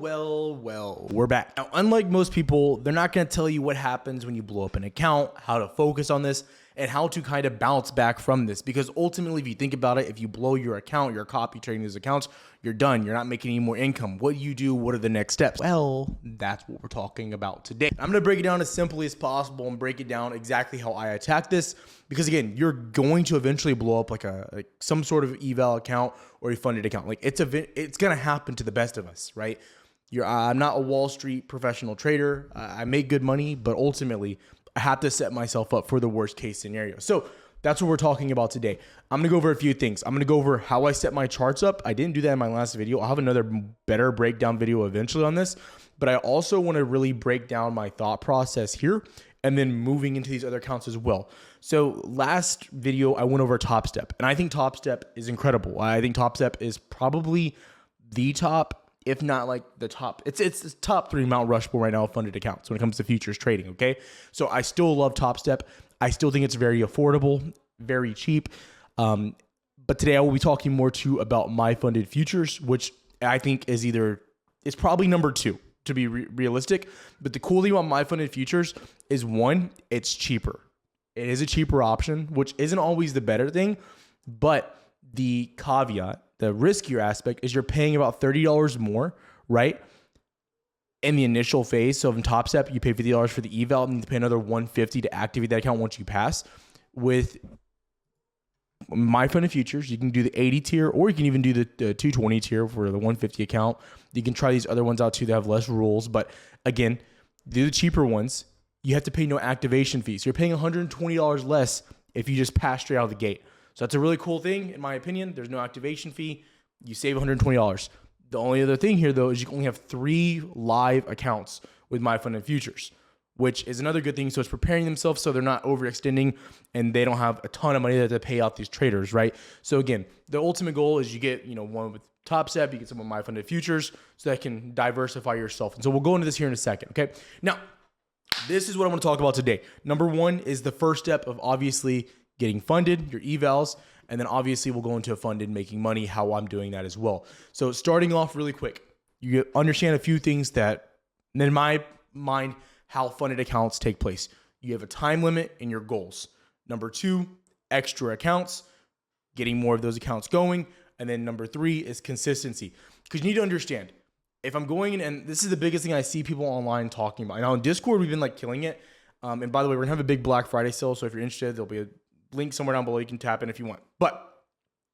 Well, we're back. Now, unlike most people, they're not going to tell you what happens when you blow up an account, how to focus on this, and how to kind of bounce back from this. Because ultimately, if you think about it, if you blow your account, you're copy trading those accounts, you're done. You're not making any more income. What do you do? What are the next steps? Well, that's what we're talking about today. I'm going to break it down as simply as possible and break it down exactly how I attack this. Because again, you're going to eventually blow up like some sort of eval account or a funded account. Like it's going to happen to the best of us, right? I'm not a Wall Street professional trader. I make good money, but ultimately I have to set myself up for the worst case scenario. So that's what we're talking about today. I'm going to go over a few things. I'm going to go over how I set my charts up. I didn't do that in my last video. I'll have another better breakdown video eventually on this, but I also want to really break down my thought process here and then moving into these other accounts as well. So last video, I went over Top Step, and I think Top Step is incredible. I think Top Step is probably the top, if not like the top. It's top 3 Mount Rushmore right now of funded accounts when it comes to futures trading, okay? So I still love Top Step. I still think it's very affordable, very cheap. But today I will be talking more too about my funded futures, which I think is it's probably number 2 to be realistic. But the cool thing about my funded futures is, one, it's cheaper. It is a cheaper option, which isn't always the better thing. But the caveat, the riskier aspect, is you're paying about $30 more, right? In the initial phase. So in Top Step, you pay $50 for the eval and you pay another $150 to activate that account once you pass. With my funded futures, you can do the 80 tier, or you can even do the 220 tier for the 150 account. You can try these other ones out too that have less rules. But again, do the cheaper ones. You have to pay no activation fees. So you're paying $120 less if you just pass straight out of the gate. So that's a really cool thing, in my opinion. There's no activation fee. You save $120. The only other thing here, though, is you can only have 3 live accounts with my funded futures, which is another good thing. So it's preparing themselves so they're not overextending and they don't have a ton of money to pay out these traders, right? So again, the ultimate goal is you get, one with Top Step, you get some of my funded futures so that can diversify yourself. And so we'll go into this here in a second, okay? Now, this is what I want to talk about today. Number 1 is the first step of obviously getting funded, your evals, and then obviously we'll go into a funded, making money, how I'm doing that as well. So starting off really quick, you understand a few things that, in my mind, how funded accounts take place. You have a time limit and your goals. Number 2, extra accounts, getting more of those accounts going. And then number 3 is consistency. Because you need to understand, if I'm going in, and this is the biggest thing I see people online talking about. Now on Discord, we've been killing it. And by the way, we're gonna have a big Black Friday sale. So if you're interested, there'll be a link somewhere down below. You can tap in if you want. But,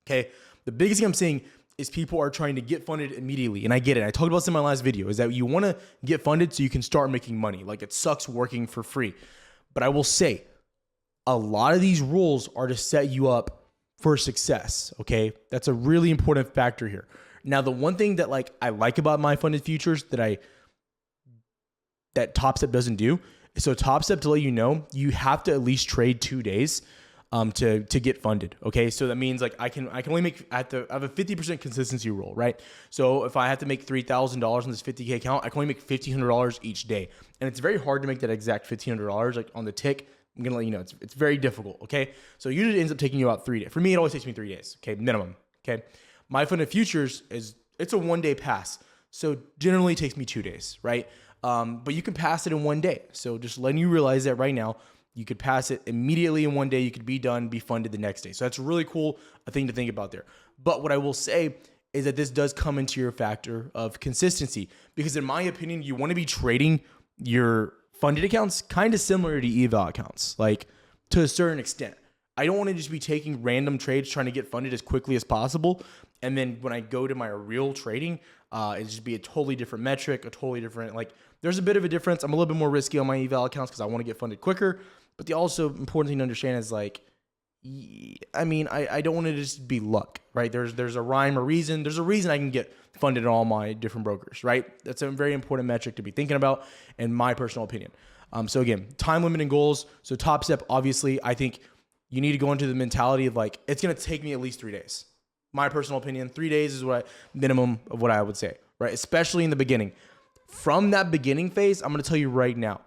okay, the biggest thing I'm saying is people are trying to get funded immediately. And I get it. I talked about this in my last video, is that you want to get funded so you can start making money. Like, it sucks working for free. But I will say, a lot of these rules are to set you up for success, okay? That's a really important factor here. Now, the one thing that I like about my funded futures that Top Step doesn't do, so Top Step, to let you know, you have to at least trade 2 days to get funded. Okay. So that means I can only make, I have a 50% consistency rule, right? So if I have to make $3,000 on this 50K account, I can only make $1,500 each day. And it's very hard to make that exact $1,500 on the tick. I'm going to let you know, it's very difficult. Okay. So usually it ends up taking you about 3 days. For me, it always takes me 3 days. Okay. Minimum. Okay. My funded futures it's a 1 day pass. So generally it takes me 2 days, right? But you can pass it in 1 day. So just letting you realize that right now, you could pass it immediately in 1 day. You could be done, be funded the next day. So that's really cool, a thing to think about there. But what I will say is that this does come into your factor of consistency, because in my opinion, you want to be trading your funded accounts kind of similar to eval accounts, to a certain extent. I don't want to just be taking random trades trying to get funded as quickly as possible. And then when I go to my real trading, it just be a totally different metric, a totally different, there's a bit of a difference. I'm a little bit more risky on my eval accounts because I want to get funded quicker. But the also important thing to understand is I don't want to just be luck, right? There's a rhyme or reason. There's a reason I can get funded in all my different brokers, right? That's a very important metric to be thinking about, in my personal opinion. So again, time limit and goals. So Top Step, obviously, I think you need to go into the mentality of it's going to take me at least 3 days. My personal opinion, 3 days is minimum of what I would say, right? Especially in the beginning. From that beginning phase, I'm going to tell you right now,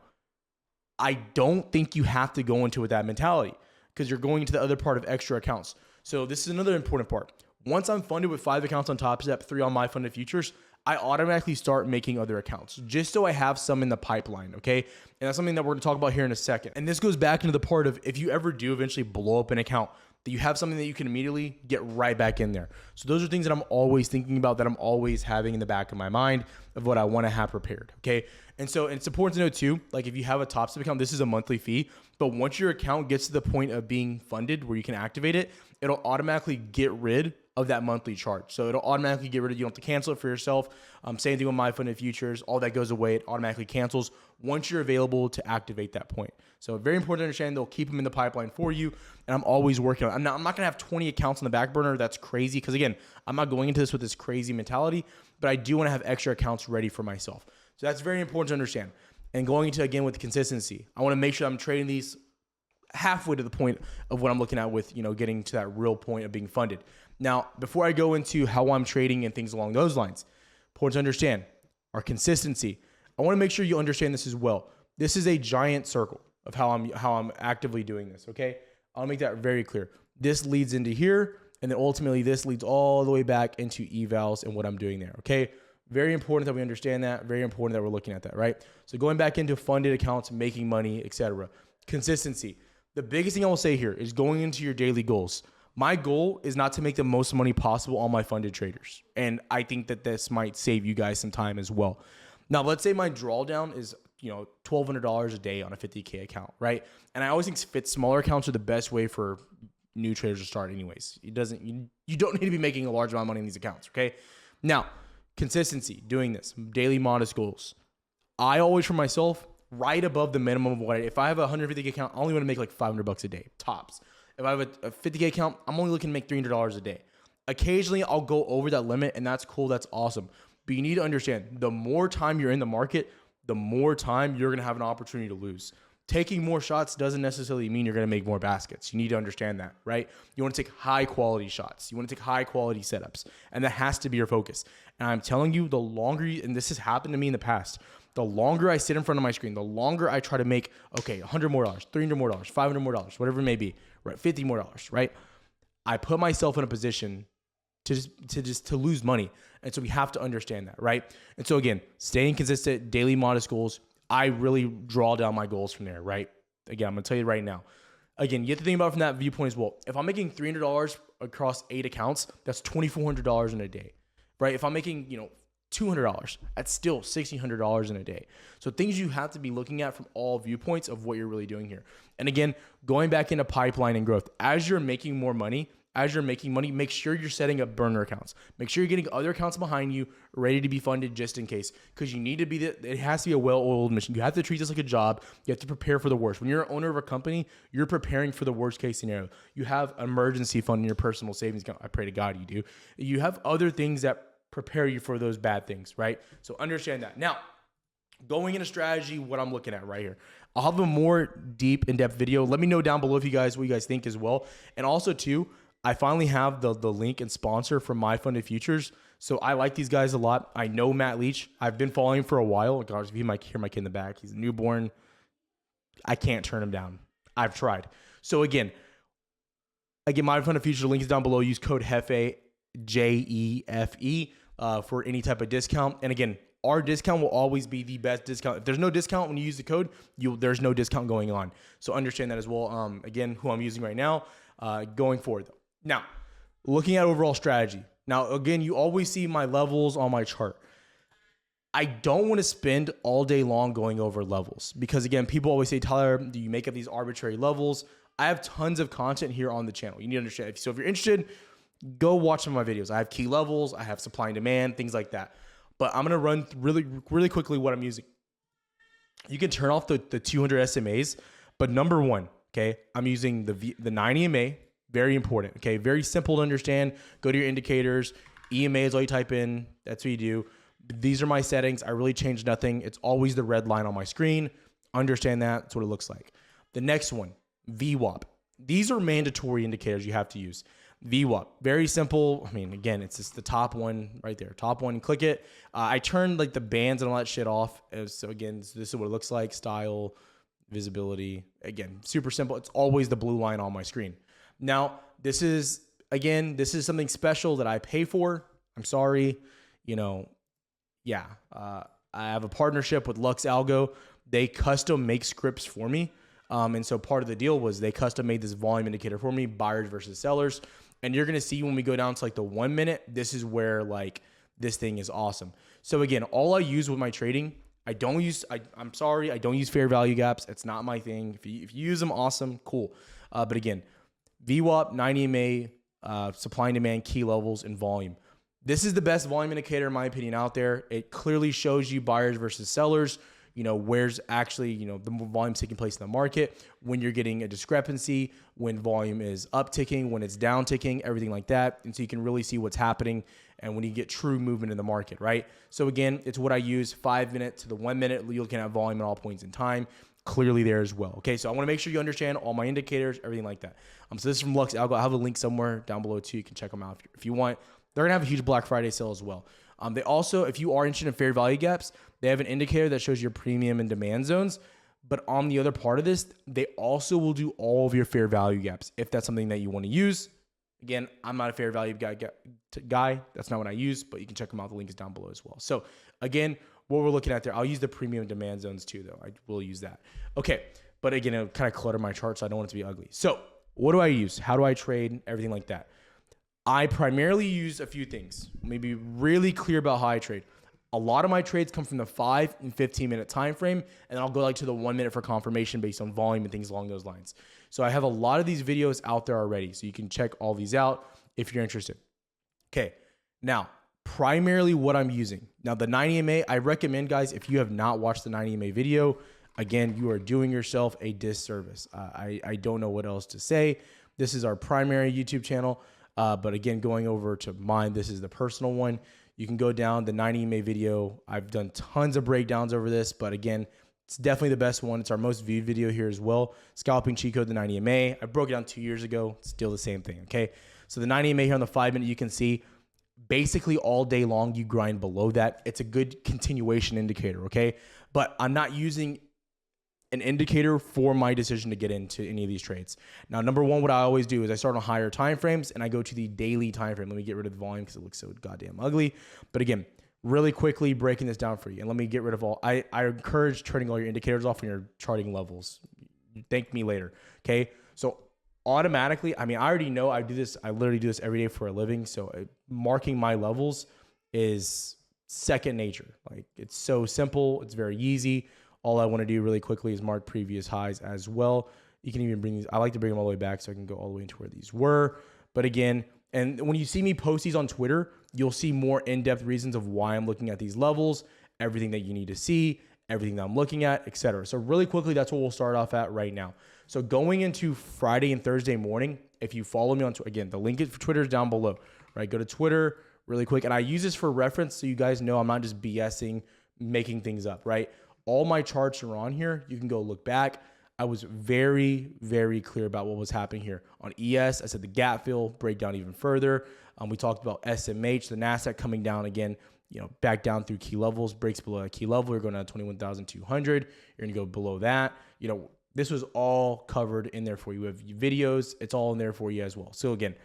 I don't think you have to go into with that mentality, because you're going into the other part of extra accounts. So this is another important part. Once I'm funded with 5 accounts on Top Step, 3 on my funded futures, I automatically start making other accounts just so I have some in the pipeline. Okay. And that's something that we're going to talk about here in a second. And this goes back into the part of if you ever do eventually blow up an account, that you have something that you can immediately get right back in there. So those are things that I'm always thinking about, that I'm always having in the back of my mind of what I want to have prepared. Okay. And so it's important to know too, like if you have a TopStep account, this is a monthly fee, but once your account gets to the point of being funded where you can activate it, it'll automatically get rid of that monthly charge. So it'll automatically get rid of, you don't have to cancel it for yourself. Same thing with my funded futures, all that goes away. It automatically cancels once you're available to activate that point. So very important to understand, they'll keep them in the pipeline for you. And I'm always working on it. I'm not going to have 20 accounts on the back burner. That's crazy. Cause again, I'm not going into this with this crazy mentality, but I do want to have extra accounts ready for myself. So that's very important to understand. And going into, again, with consistency, I want to make sure I'm trading these halfway to the point of what I'm looking at with, getting to that real point of being funded. Now, before I go into how I'm trading and things along those lines, important to understand our consistency. I want to make sure you understand this as well. This is a giant circle of how I'm actively doing this. Okay. I'll make that very clear. This leads into here. And then ultimately this leads all the way back into evals and what I'm doing there. Okay. Very important that we understand that. Very important that we're looking at that, right? So going back into funded accounts, making money, etc. Consistency. The biggest thing I will say here is going into your daily goals. My goal is not to make the most money possible on my funded traders. And I think that this might save you guys some time as well. Now, let's say my drawdown is, $1,200 a day on a 50K account, right? And I always think smaller accounts are the best way for new traders to start anyways. You don't need to be making a large amount of money in these accounts, okay? Now, consistency, doing this, daily modest goals. I always, for myself, right above the minimum of what if I have a 150K account, I only want to make like $500 a day, tops. If I have a 50K account, I'm only looking to make $300 a day. Occasionally, I'll go over that limit, and that's cool. That's awesome. But you need to understand, the more time you're in the market, the more time you're going to have an opportunity to lose. Taking more shots doesn't necessarily mean you're going to make more baskets. You need to understand that, right? You want to take high quality shots. You want to take high quality setups, and that has to be your focus. And I'm telling you, the longer and this has happened to me in the past, the longer I sit in front of my screen, the longer I try to make, okay, $100 more, $300 more, $500 more, whatever it may be, right? $50 more, right? I put myself in a position to lose money. And so we have to understand that, right? And so again, staying consistent, daily modest goals. I really draw down my goals from there, right? Again, I'm going to tell you right now. Again, you have to think about it from that viewpoint as well. If I'm making $300 across 8 accounts, that's $2,400 in a day, right? If I'm making, $200, that's still $1,600 in a day. So things you have to be looking at from all viewpoints of what you're really doing here. And again, going back into pipeline and growth, as you're making more money, make sure you're setting up burner accounts. Make sure you're getting other accounts behind you ready to be funded just in case, because you need to be it has to be a well-oiled machine. You have to treat this like a job. You have to prepare for the worst. When you're an owner of a company, you're preparing for the worst case scenario. You have emergency fund in your personal savings account. I pray to God you do. You have other things that prepare you for those bad things, right? So understand that. Now, going into strategy, what I'm looking at right here. I'll have a more deep, in-depth video. Let me know down below what you guys think as well. And also too, I finally have the link and sponsor for my funded futures. So I like these guys a lot. I know Matt Leach. I've been following him for a while. Gosh, if you might hear my kid in the back, he's a newborn. I can't turn him down. I've tried. So again, my funded futures link is down below. Use code JEFE, JEFE, for any type of discount. And again, our discount will always be the best discount. If there's no discount when you use the code, there's no discount going on. So understand that as well. Again, who I'm using right now, going forward though. Now, looking at overall strategy. Now, again, you always see my levels on my chart. I don't want to spend all day long going over levels because, again, people always say, Tyler, do you make up these arbitrary levels? I have tons of content here on the channel. You need to understand. So if you're interested, go watch some of my videos. I have key levels. I have supply and demand, things like that. But I'm going to run really, really quickly what I'm using. You can turn off the 200 SMAs, but number one, okay, I'm using the 9 EMA. Very important, okay? Very simple to understand. Go to your indicators. EMA is all you type in. That's what you do. These are my settings. I really changed nothing. It's always the red line on my screen. Understand that. That's what it looks like. The next one, VWAP. These are mandatory indicators you have to use. VWAP, very simple. I mean, again, it's just the top one right there. Top one, click it. I turned like the bands and all that shit off. So again, this is what it looks like. Style, visibility. Again, super simple. It's always the blue line on my screen. Now, this is something special that I pay for. I'm sorry, yeah, I have a partnership with Lux Algo. They custom make scripts for me. And so part of the deal was they custom made this volume indicator for me, buyers versus sellers. And you're going to see when we go down to like the 1 minute, this is where like this thing is awesome. So again, all I use with my trading, I'm sorry, I don't use fair value gaps. It's not my thing. If you use them, awesome, cool. But again, VWAP, 90 MA, supply and demand, key levels, and volume. This is the best volume indicator, in my opinion, out there. It clearly shows you buyers versus sellers, where's actually, the volume taking place in the market, when you're getting a discrepancy, when volume is upticking, when it's downticking, everything like that. And so you can really see what's happening and when you get true movement in the market, right? So again, it's what I use, 5 minute to the 1 minute. You're looking at volume at all points in time. Clearly there as well. Okay, so I want to make sure you understand all my indicators, everything like that. So this is from Lux Algo. I have a link somewhere down below too. You can check them out if you want. They're gonna have a huge Black Friday sale as well. They also, if you are interested in fair value gaps, they have an indicator that shows your premium and demand zones. But on the other part of this, they also will do all of your fair value gaps if that's something that you want to use. Again, I'm not a fair value guy. That's not what I use, but you can check them out. The link is down below as well. So again, what we're looking at there, I'll use the premium demand zones too, though. I will use that. Okay, but again, it'll kind of clutter my chart, so I don't want it to be ugly. So what do I use? How do I trade? Everything like that. I primarily use a few things. Let me be really clear about how I trade. A lot of my trades come from the 5 and 15 minute time frame, and then I'll go like to the 1 minute for confirmation based on volume and things along those lines. So I have a lot of these videos out there already, so you can check all these out if you're interested. Okay, now primarily what I'm using. Now the 90 MA, I recommend, guys, if you have not watched the 90 MA video, again, you are doing yourself a disservice. I don't know what else to say. This is our primary YouTube channel. But again, going over to mine, this is the personal one. You can go down the 90 MA video. I've done tons of breakdowns over this, but again, it's definitely the best one. It's our most viewed video here as well. Scalping cheat code, the 90 MA. I broke it down 2 years ago. It's still the same thing, okay? So the 90 MA here on the 5 minute, you can see basically all day long you grind below that. It's a good continuation indicator, okay? But I'm not using an indicator for my decision to get into any of these trades. Now, number one, what I always do is I start on higher time frames and I go to the daily time frame. Let me get rid of the volume because it looks so goddamn ugly. But again, really quickly breaking this down for you. And let me get rid of all, I encourage turning all your indicators off when you're charting levels. Thank me later, okay? So automatically, I already know I do this. I literally do this every day for a living. So marking my levels is second nature. Like, it's so simple. It's very easy. All I want to do really quickly is mark previous highs as well. You can even bring these. I like to bring them all the way back so I can go all the way into where these were. But again, and when you see me post these on Twitter, you'll see more in-depth reasons of why I'm looking at these levels, everything that you need to see, everything that I'm looking at, etc. So really quickly, that's what we'll start off at right now. So going into Friday and Thursday morning, if you follow me on Twitter, again, the link for Twitter is down below, right? Go to Twitter really quick. And I use this for reference so you guys know I'm not just BSing, making things up, right? All my charts are on here. You can go look back. I was very, very clear about what was happening here. On ES, I said the gap fill, break down even further. We talked about SMH, the NASDAQ coming down again, back down through key levels, breaks below a key level. You're going to 21,200. You're going to go below that. This was all covered in there for you. We have videos. It's all in there for you as well. So again,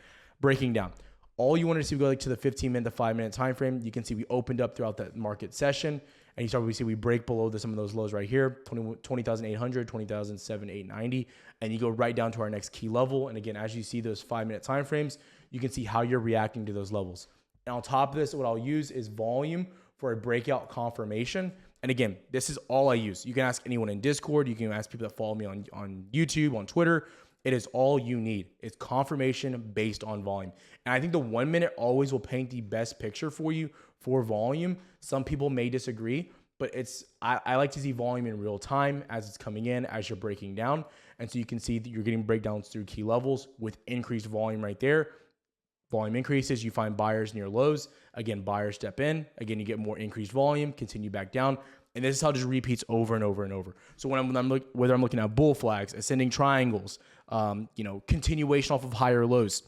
breaking down. All you wanted to see, we go to the 15-minute to 5-minute time frame. You can see we opened up throughout that market session. And you start, we see we break below some of those lows right here, 20,800, 20,790, and you go right down to our next key level. And again, as you see those 5-minute time frames, you can see how you're reacting to those levels. And on top of this, what I'll use is volume for a breakout confirmation. And again, this is all I use. You can ask anyone in Discord. You can ask people that follow me on YouTube, on Twitter. It is all you need. It's confirmation based on volume. And I think the 1 minute always will paint the best picture for you for volume. Some people may disagree, but I like to see volume in real time as it's coming in, as you're breaking down. And so you can see that you're getting breakdowns through key levels with increased volume right there. Volume increases, you find buyers near lows. Again, buyers step in. Again, you get more increased volume, continue back down. And this is how it just repeats over and over and over. So whether I'm looking at bull flags, ascending triangles, continuation off of higher lows,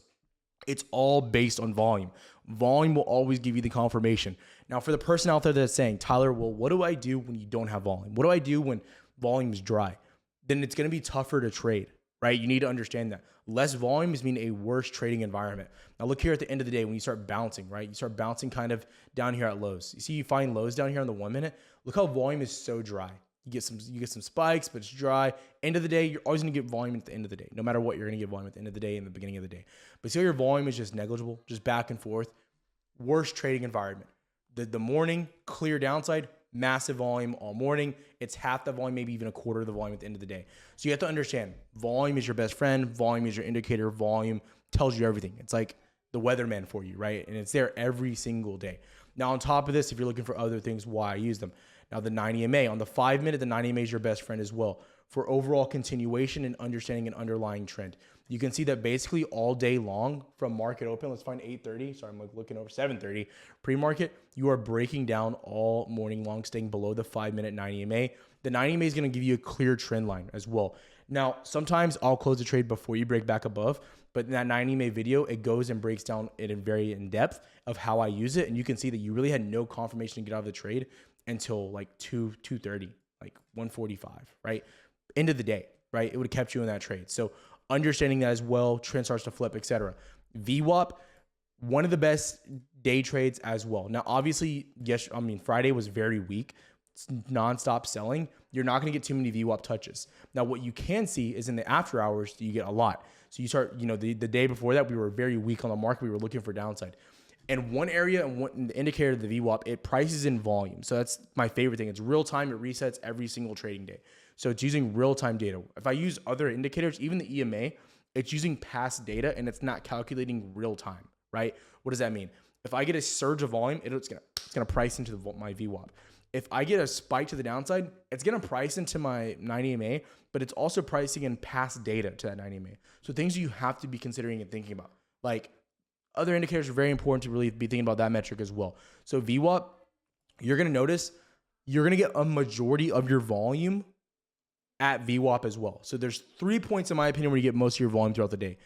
it's all based on volume. Volume will always give you the confirmation. Now, for the person out there that's saying, Tyler, well, what do I do when you don't have volume? What do I do when volume is dry? Then it's going to be tougher to trade. right? You need to understand that. Less volume is mean a worse trading environment. Now look here at the end of the day when you start bouncing, right? You start bouncing kind of down here at lows. You see you find lows down here on the 1 minute. Look how volume is so dry. You get some spikes, but it's dry. End of the day, you're always gonna get volume at the end of the day. No matter what, you're gonna get volume at the end of the day and the beginning of the day. But see how your volume is just negligible, just back and forth. Worst trading environment. The morning, clear downside, massive volume all morning. It's half the volume, maybe even a quarter of the volume at the end of the day. So you have to understand, volume is your best friend. Volume is your indicator. Volume tells you everything. It's like the weatherman for you, right? And it's there every single day. Now, on top of this, if you're looking for other things, why I use them. Now, the 90 MA, on the 5 minute, the 90 MA is your best friend as well for overall continuation and understanding an underlying trend. You can see that basically all day long from market open, let's find 8:30. Sorry, I'm like looking over 7:30 pre-market. You are breaking down all morning long, staying below the 5 minute 90 MA. The 90 MA is going to give you a clear trend line as well. Now, sometimes I'll close the trade before you break back above, but in that 90 MA video, it goes and breaks down it in very in depth of how I use it. And you can see that you really had no confirmation to get out of the trade until like 2:30, like 1:45, right? End of the day, right? It would have kept you in that trade. So understanding that as well, trend starts to flip, etc. VWAP, one of the best day trades as well. Now, obviously, yes, I mean, Friday was very weak. It's nonstop selling. You're not going to get too many VWAP touches. Now, what you can see is in the after hours, you get a lot. So you start, the day before that, we were very weak on the market. We were looking for downside. And one area and the indicator of the VWAP, it prices in volume. So that's my favorite thing. It's real time. It resets every single trading day. So it's using real time data. If I use other indicators, even the EMA, it's using past data and it's not calculating real time, right? What does that mean? If I get a surge of volume, it's gonna price into my VWAP. If I get a spike to the downside, it's gonna price into my 90 MA, but it's also pricing in past data to that 90 MA. So things you have to be considering and thinking about. Like other indicators are very important to really be thinking about that metric as well. So VWAP, you're gonna notice you're gonna get a majority of your volume at VWAP as well. So there's 3 points in my opinion where you get most of your volume throughout the day.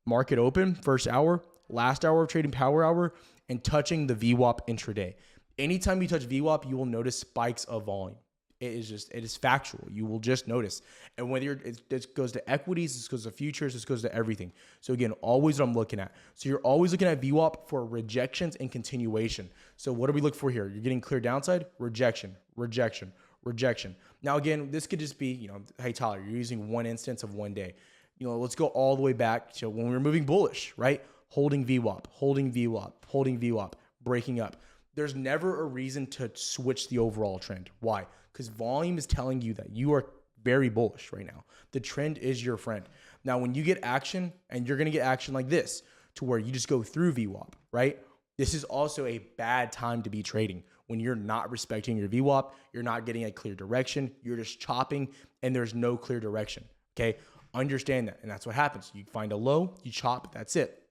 Market open, first hour, last hour of trading power hour, and touching the VWAP intraday. Anytime you touch VWAP, you will notice spikes of volume. It is factual. You will just notice. And whether it goes to equities, this goes to futures, this goes to everything. So again, always what I'm looking at. So you're always looking at VWAP for rejections and continuation. So what do we look for here? You're getting clear downside, rejection, rejection, rejection. Now, again, this could just be, hey, Tyler, you're using one instance of one day. Let's go all the way back to when we were moving bullish, right? Holding VWAP, holding VWAP, holding VWAP, breaking up. There's never a reason to switch the overall trend. Why? Because volume is telling you that you are very bullish right now. The trend is your friend. Now, when you get action, and you're going to get action like this, to where you just go through VWAP, right? This is also a bad time to be trading. When you're not respecting your VWAP, you're not getting a clear direction, you're just chopping, and there's no clear direction, okay? Understand that, and that's what happens. You find a low, you chop, that's it.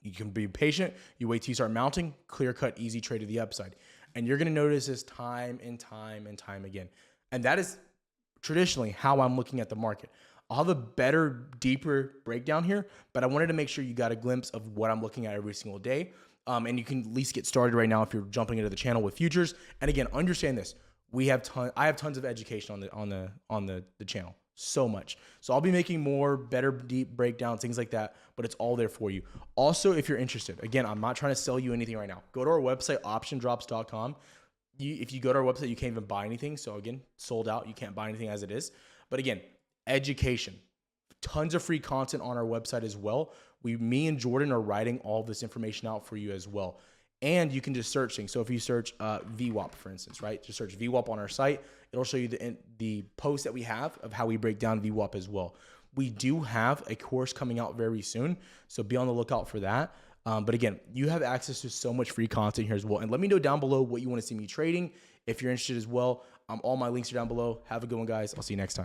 You can be patient, you wait till you start mounting, clear cut, easy trade to the upside. And you're gonna notice this time and time and time again. And that is traditionally how I'm looking at the market. I'll have a better, deeper breakdown here, but I wanted to make sure you got a glimpse of what I'm looking at every single day. And you can at least get started right now if you're jumping into the channel with futures. And again, understand this. I have tons of education on the channel. So much. So I'll be making more, better, deep breakdowns, things like that, but it's all there for you. Also, if you're interested, again, I'm not trying to sell you anything right now. Go to our website, optiondrops.com. If you go to our website, you can't even buy anything. So again, sold out. You can't buy anything as it is. But again, education. Tons of free content on our website as well. Me and Jordan are writing all this information out for you as well. And you can just search things. So if you search VWAP, for instance, right? Just search VWAP on our site. It'll show you the post that we have of how we break down VWAP as well. We do have a course coming out very soon, so be on the lookout for that. But again, you have access to so much free content here as well. And let me know down below what you want to see me trading. If you're interested as well, all my links are down below. Have a good one, guys. I'll see you next time.